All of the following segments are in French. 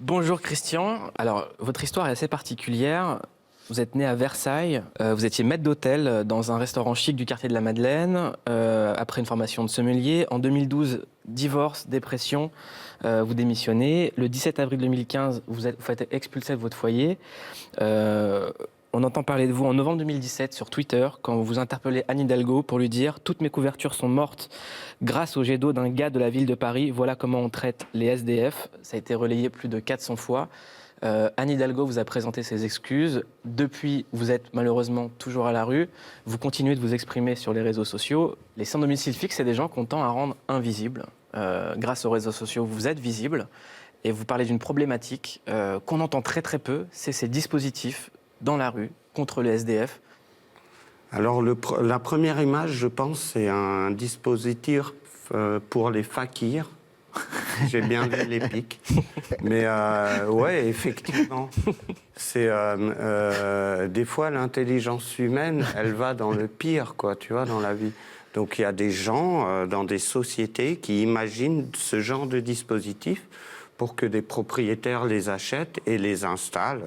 Bonjour Christian. Alors, votre histoire est assez particulière. Vous êtes né à Versailles, vous étiez maître d'hôtel dans un restaurant chic du quartier de la Madeleine, après une formation de sommelier. En 2012, divorce, dépression, vous démissionnez. Le 17 avril 2015, vous faites expulser de votre foyer. On entend parler de vous en novembre 2017 sur Twitter, quand vous interpellez Anne Hidalgo pour lui dire « Toutes mes couvertures sont mortes grâce au jet d'eau d'un gars de la ville de Paris. Voilà comment on traite les SDF ». Ça a été relayé plus de 400 fois. Anne Hidalgo vous a présenté ses excuses. Depuis, vous êtes malheureusement toujours à la rue. Vous continuez de vous exprimer sur les réseaux sociaux. Les sans domicile fixe, c'est des gens qu'on tend à rendre invisibles. Grâce aux réseaux sociaux, vous êtes visibles. Et vous parlez d'une problématique qu'on entend très très peu, c'est ces dispositifs dans la rue contre les SDF. Alors, la première image, je pense, c'est un dispositif pour les fakirs. J'ai bien vu les pics. Mais ouais, effectivement, c'est des fois l'intelligence humaine, elle va dans le pire, quoi, tu vois, dans la vie. Donc il y a des gens dans des sociétés qui imaginent ce genre de dispositif pour que des propriétaires les achètent et les installent.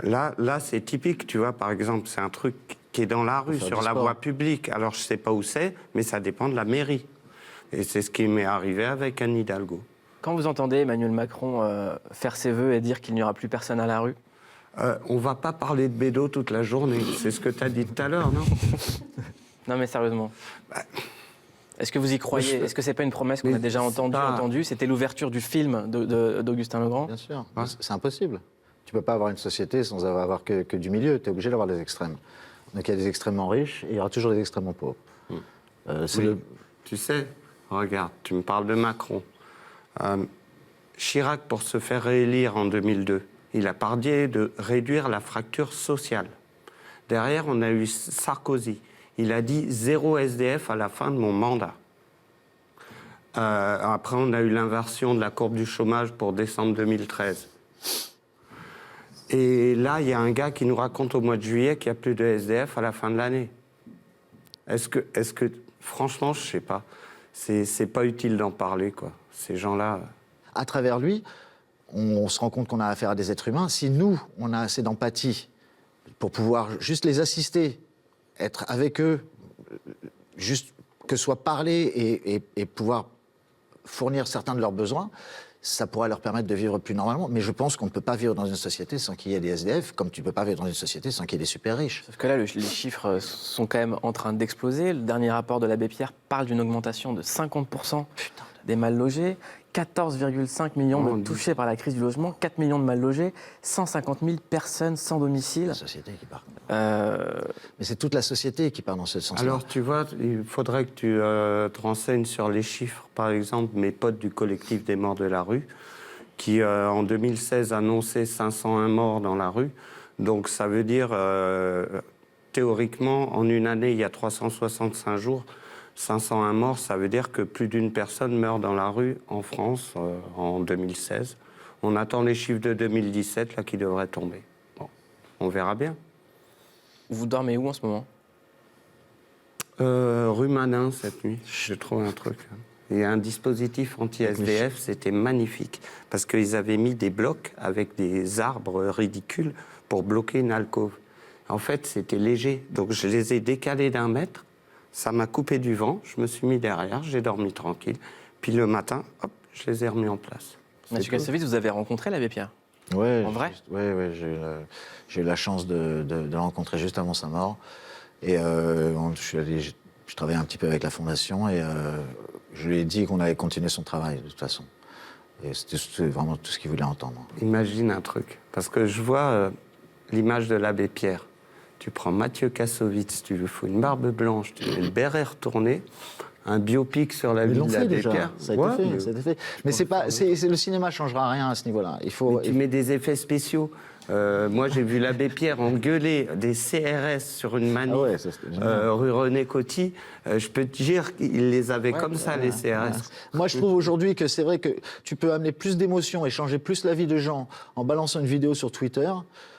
Là, c'est typique, tu vois, par exemple, c'est un truc qui est dans la rue, sur la voie publique. Alors je sais pas où c'est, mais ça dépend de la mairie. Et c'est ce qui m'est arrivé avec Anne Hidalgo. Quand vous entendez Emmanuel Macron faire ses vœux et dire qu'il n'y aura plus personne à la rue, on va pas parler de bédo toute la journée. C'est ce que tu as dit tout à l'heure, non? Non, mais sérieusement. Est-ce que vous y croyez? Est-ce que c'est pas une promesse qu'on a déjà entendue? C'était l'ouverture du film d'Augustin Legrand. Bien sûr. Ouais. C'est impossible. Tu peux pas avoir une société sans avoir que du milieu. Tu es obligé d'avoir des extrêmes. Donc il y a des extrêmement riches et il y aura toujours des extrêmement pauvres. Tu sais, regarde, tu me parles de Macron. Chirac, pour se faire réélire en 2002, il a parlé de réduire la fracture sociale. Derrière, on a eu Sarkozy. Il a dit 0 SDF à la fin de mon mandat. Après, on a eu l'inversion de la courbe du chômage pour décembre 2013. Et là, il y a un gars qui nous raconte au mois de juillet qu'il n'y a plus de SDF à la fin de l'année. Est-ce que franchement, je ne sais pas. C'est pas utile d'en parler, quoi. Ces gens-là... À travers lui, on se rend compte qu'on a affaire à des êtres humains. Si nous, on a assez d'empathie pour pouvoir juste les assister, être avec eux, juste que soit parler et pouvoir fournir certains de leurs besoins, ça pourrait leur permettre de vivre plus normalement. Mais je pense qu'on ne peut pas vivre dans une société sans qu'il y ait des SDF, comme tu ne peux pas vivre dans une société sans qu'il y ait des super riches. Sauf que là, les chiffres sont quand même en train d'exploser. Le dernier rapport de l'Abbé Pierre parle d'une augmentation de 50% des mal logés, 14,5 millions de touchés par la crise du logement, 4 millions de mal logés, 150 000 personnes sans domicile. La société qui part. Mais c'est toute la société qui part dans ce sens-là. Alors, tu vois, il faudrait que tu te renseignes sur les chiffres. Par exemple, mes potes du collectif des morts de la rue, qui en 2016 annonçaient 501 morts dans la rue. Donc, ça veut dire, théoriquement, en une année, il y a 365 jours. 501 morts, ça veut dire que plus d'une personne meurt dans la rue en France en 2016. On attend les chiffres de 2017 là, qui devraient tomber. Bon, on verra bien. Vous dormez où en ce moment? Rue Manin cette nuit, j'ai trouvé un truc. Il y a un dispositif anti-SDF, c'était magnifique. Parce qu'ils avaient mis des blocs avec des arbres ridicules pour bloquer une alcôve. En fait, c'était léger. Donc je les ai décalés d'1 mètre. Ça m'a coupé du vent, je me suis mis derrière, j'ai dormi tranquille. Puis le matin, hop, je les ai remis en place. Monsieur Kassovitz, vous avez rencontré l'Abbé Pierre? Ouais, en vrai? Oui, j'ai eu la chance de le rencontrer juste avant sa mort. Et je travaillais un petit peu avec la Fondation et je lui ai dit qu'on allait continuer son travail, de toute façon. Et c'était vraiment tout ce qu'il voulait entendre. Imagine un truc, parce que je vois l'image de l'Abbé Pierre. Tu prends Mathieu Kassovitz, tu lui fous une barbe blanche, tu mets le béret retourné, un biopic sur la vie de l'Abbé Pierre. Ça a été fait. Mais le cinéma ne changera rien à ce niveau-là. Tu mets des effets spéciaux. Moi, j'ai vu l'Abbé Pierre engueuler des CRS sur une manif rue René Coty. Je peux te dire qu'il les avait comme ça, les CRS. Moi, je trouve aujourd'hui que c'est vrai que tu peux amener plus d'émotions et changer plus la vie de gens en balançant une vidéo sur Twitter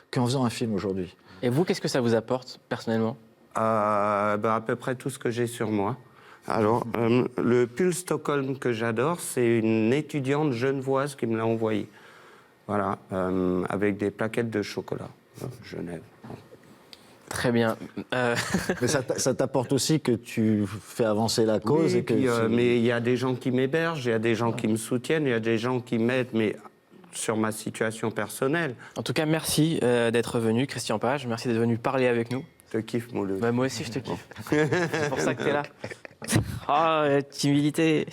qu'en faisant un film aujourd'hui. Et vous, qu'est-ce que ça vous apporte, personnellement? À peu près tout ce que j'ai sur moi. Alors, le pull Stockholm que j'adore, c'est une étudiante genevoise qui me l'a envoyé. Voilà, avec des plaquettes de chocolat. Genève. Très bien. Mais ça t'apporte aussi que tu fais avancer la cause. Oui, et que puis, mais il y a des gens qui m'hébergent, il y a des gens qui me soutiennent, il y a des gens qui m'aident, mais sur ma situation personnelle. En tout cas, merci d'être venu, Christian Page. Merci d'être venu parler avec nous. Je te kiffe, mon Leu. Bah, moi aussi, je te kiffe. C'est pour ça que tu es là. Oh, timidité.